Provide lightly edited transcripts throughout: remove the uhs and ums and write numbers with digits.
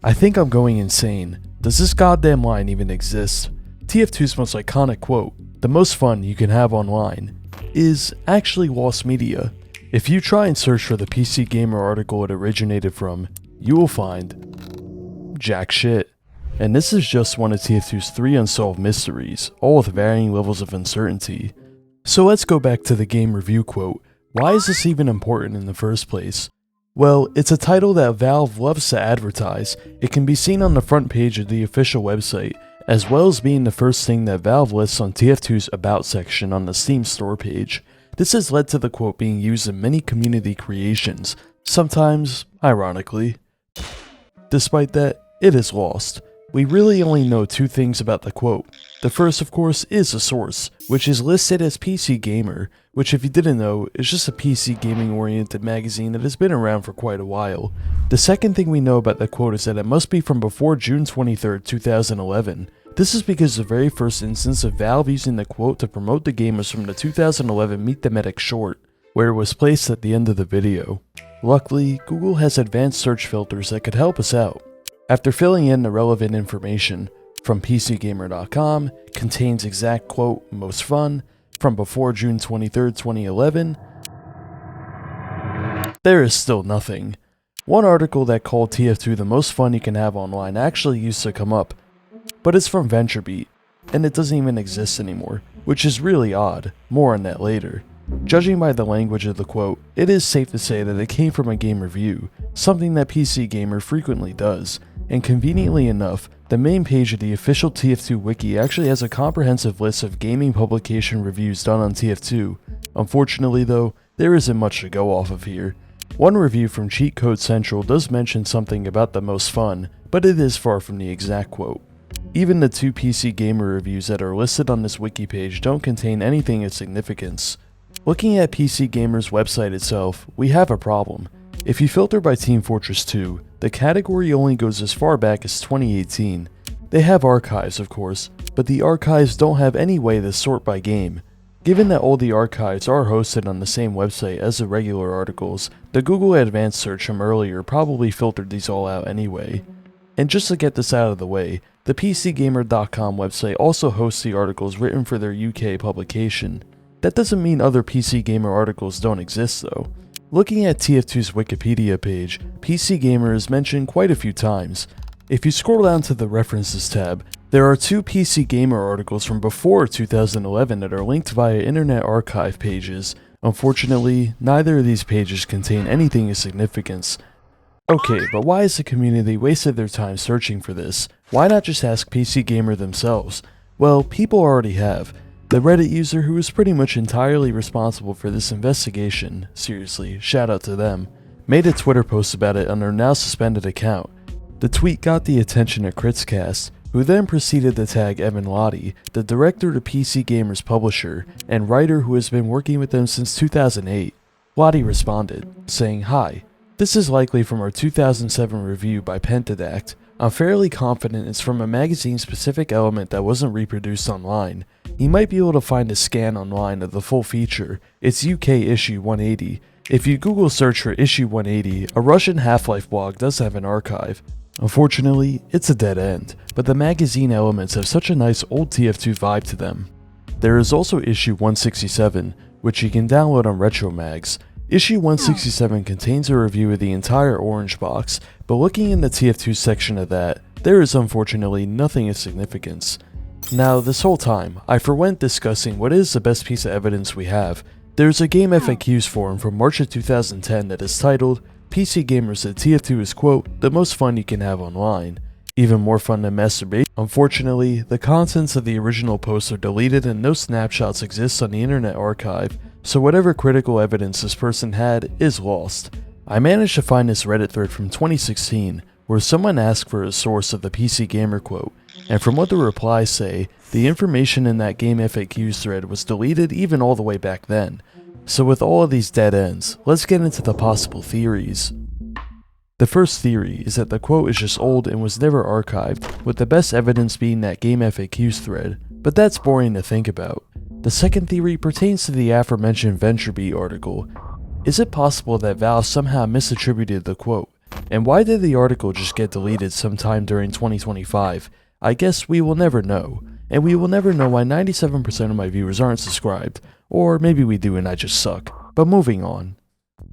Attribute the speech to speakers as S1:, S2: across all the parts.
S1: I think I'm going insane. Does this goddamn line even exist? TF2's most iconic quote, "The most fun you can have online," is actually lost media. If you try and search for the PC Gamer article it originated from, you will find jack shit. And this is just one of TF2's 3 unsolved mysteries, all with varying levels of uncertainty. So let's go back to the game review quote. Why is this even important in the first place? Well, it's a title that Valve loves to advertise. It can be seen on the front page of the official website, as well as being the first thing that Valve lists on TF2's About section on the Steam store page. This has led to the quote being used in many community creations, sometimes ironically. Despite that, it is lost. We really only know 2 things about the quote. The first, of course, is the source, which is listed as PC Gamer, which if you didn't know, is just a PC gaming oriented magazine that has been around for quite a while. The second thing we know about the quote is that it must be from before June 23rd, 2011. This is because the very first instance of Valve using the quote to promote the game was from the 2011 Meet the Medic short, where it was placed at the end of the video. Luckily, Google has advanced search filters that could help us out. After filling in the relevant information, from PCGamer.com contains exact quote, most fun, from before June 23rd, 2011, there is still nothing. One article that called TF2 the most fun you can have online actually used to come up, but it's from VentureBeat, and it doesn't even exist anymore, which is really odd. More on that later. Judging by the language of the quote, it is safe to say that it came from a game review, something that PC Gamer frequently does, and conveniently enough, the main page of the official TF2 wiki actually has a comprehensive list of gaming publication reviews done on TF2. Unfortunately though, there isn't much to go off of here. One review from Cheat Code Central does mention something about the most fun, but it is far from the exact quote. Even the 2 PC Gamer reviews that are listed on this wiki page don't contain anything of significance. Looking at PC Gamer's website itself, we have a problem. If you filter by Team Fortress 2, the category only goes as far back as 2018. They have archives, of course, but the archives don't have any way to sort by game. Given that all the archives are hosted on the same website as the regular articles, the Google Advanced Search from earlier probably filtered these all out anyway. And just to get this out of the way, the PCGamer.com website also hosts the articles written for their UK publication. That doesn't mean other PC Gamer articles don't exist though. Looking at TF2's Wikipedia page, PC Gamer is mentioned quite a few times. If you scroll down to the References tab, there are 2 PC Gamer articles from before 2011 that are linked via Internet Archive pages. Unfortunately, neither of these pages contain anything of significance. Okay, but why has the community wasted their time searching for this? Why not just ask PC Gamer themselves? Well, people already have. The Reddit user who was pretty much entirely responsible for this investigation, seriously, shout out to them, made a Twitter post about it on their now suspended account. The tweet got the attention of Kritzcast, who then proceeded to tag Evan Lottie, the director of PC Gamer's publisher, and writer who has been working with them since 2008. Lottie responded, saying, "Hi, this is likely from our 2007 review by Pentadact. I'm fairly confident it's from a magazine-specific element that wasn't reproduced online. You might be able to find a scan online of the full feature. It's UK issue 180. If you Google search for issue 180, a Russian Half-Life blog does have an archive. Unfortunately, it's a dead end, but the magazine elements have such a nice old TF2 vibe to them. There is also issue 167, which you can download on RetroMags. Issue 167 contains a review of the entire orange box, but looking in the TF2 section of that, there is unfortunately nothing of significance. Now, this whole time, I forwent discussing what is the best piece of evidence we have. There's a Game FAQs forum from March of 2010 that is titled, PC Gamer said TF2 is quote, the most fun you can have online. Even more fun than masturbation. Unfortunately, the contents of the original post are deleted and no snapshots exist on the Internet Archive, so whatever critical evidence this person had is lost. I managed to find this Reddit thread from 2016, where someone asked for a source of the PC Gamer quote, and from what the replies say, the information in that Game FAQs thread was deleted even all the way back then. So with all of these dead ends, let's get into the possible theories. The first theory is that the quote is just old and was never archived, with the best evidence being that Game FAQs thread, but that's boring to think about. The second theory pertains to the aforementioned VentureBeat article. Is it possible that Valve somehow misattributed the quote? And why did the article just get deleted sometime during 2025? I guess we will never know. And we will never know why 97% of my viewers aren't subscribed. Or maybe we do and I just suck. But moving on.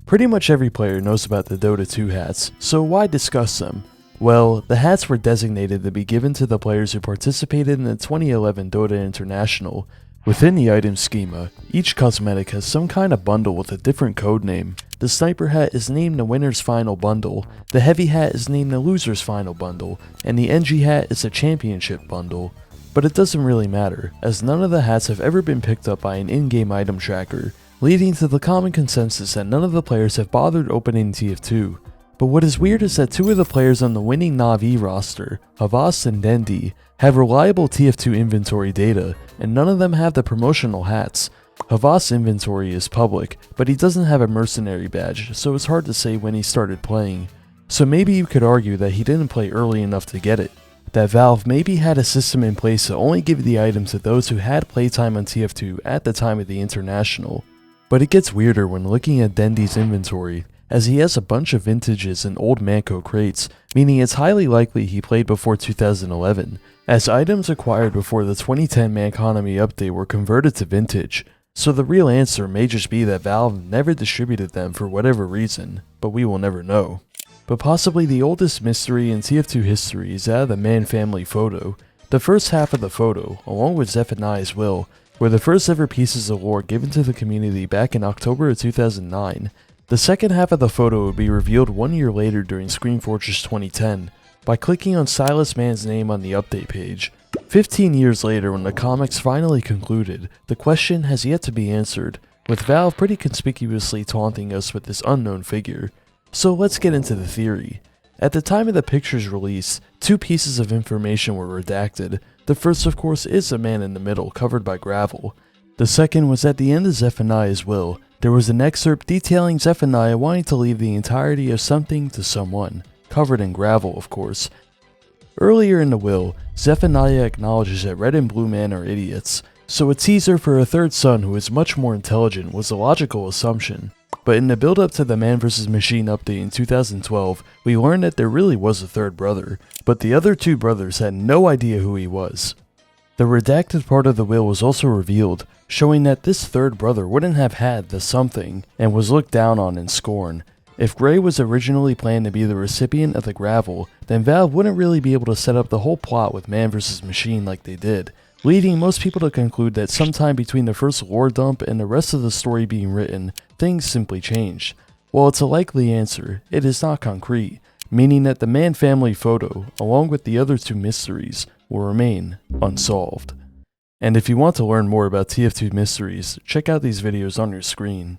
S1: Pretty much every player knows about the Dota 2 hats, so why discuss them? Well, the hats were designated to be given to the players who participated in the 2011 Dota International. Within the item schema, each cosmetic has some kind of bundle with a different code name. The sniper hat is named the winner's final bundle, the heavy hat is named the loser's final bundle, and the NG hat is a championship bundle. But it doesn't really matter, as none of the hats have ever been picked up by an in-game item tracker, leading to the common consensus that none of the players have bothered opening TF2. But what is weird is that two of the players on the winning Na'Vi roster, Havas and Dendi, have reliable TF2 inventory data, and none of them have the promotional hats. Havas' inventory is public, but he doesn't have a mercenary badge, so it's hard to say when he started playing. So maybe you could argue that he didn't play early enough to get it. That Valve maybe had a system in place to only give the item to those who had playtime on TF2 at the time of the International. But it gets weirder when looking at Dendi's inventory, as he has a bunch of vintages and old Manco crates, meaning it's highly likely he played before 2011, as items acquired before the 2010 Manconomy update were converted to vintage. So the real answer may just be that Valve never distributed them for whatever reason, but we will never know. But possibly the oldest mystery in TF2 history is that of the Mann family photo. The first half of the photo, along with Zephaniah's will, were the first ever pieces of lore given to the community back in October of 2009. The second half of the photo would be revealed 1 year later during Scream Fortress 2010, by clicking on Silas Mann's name on the update page. 15 years later, when the comics finally concluded, the question has yet to be answered, with Valve pretty conspicuously taunting us with this unknown figure. So let's get into the theory. At the time of the picture's release, two pieces of information were redacted. The first, of course, is a man in the middle, covered by gravel. The second was at the end of Zephaniah's will. There was an excerpt detailing Zephaniah wanting to leave the entirety of something to someone, covered in gravel, of course. Earlier in the will, Zephaniah acknowledges that Red and Blue Man are idiots, so a teaser for a third son who is much more intelligent was a logical assumption. But in the build-up to the Man vs. Machine update in 2012, we learned that there really was a third brother, but the other two brothers had no idea who he was. The redacted part of the will was also revealed, showing that this third brother wouldn't have had the something, and was looked down on in scorn. If Gray was originally planned to be the recipient of the gravel, then Valve wouldn't really be able to set up the whole plot with Man vs. Machine like they did, leading most people to conclude that sometime between the first lore dump and the rest of the story being written, things simply changed. While it's a likely answer, it is not concrete, meaning that the Mann family photo, along with the other two mysteries, will remain unsolved. And if you want to learn more about TF2 mysteries, check out these videos on your screen.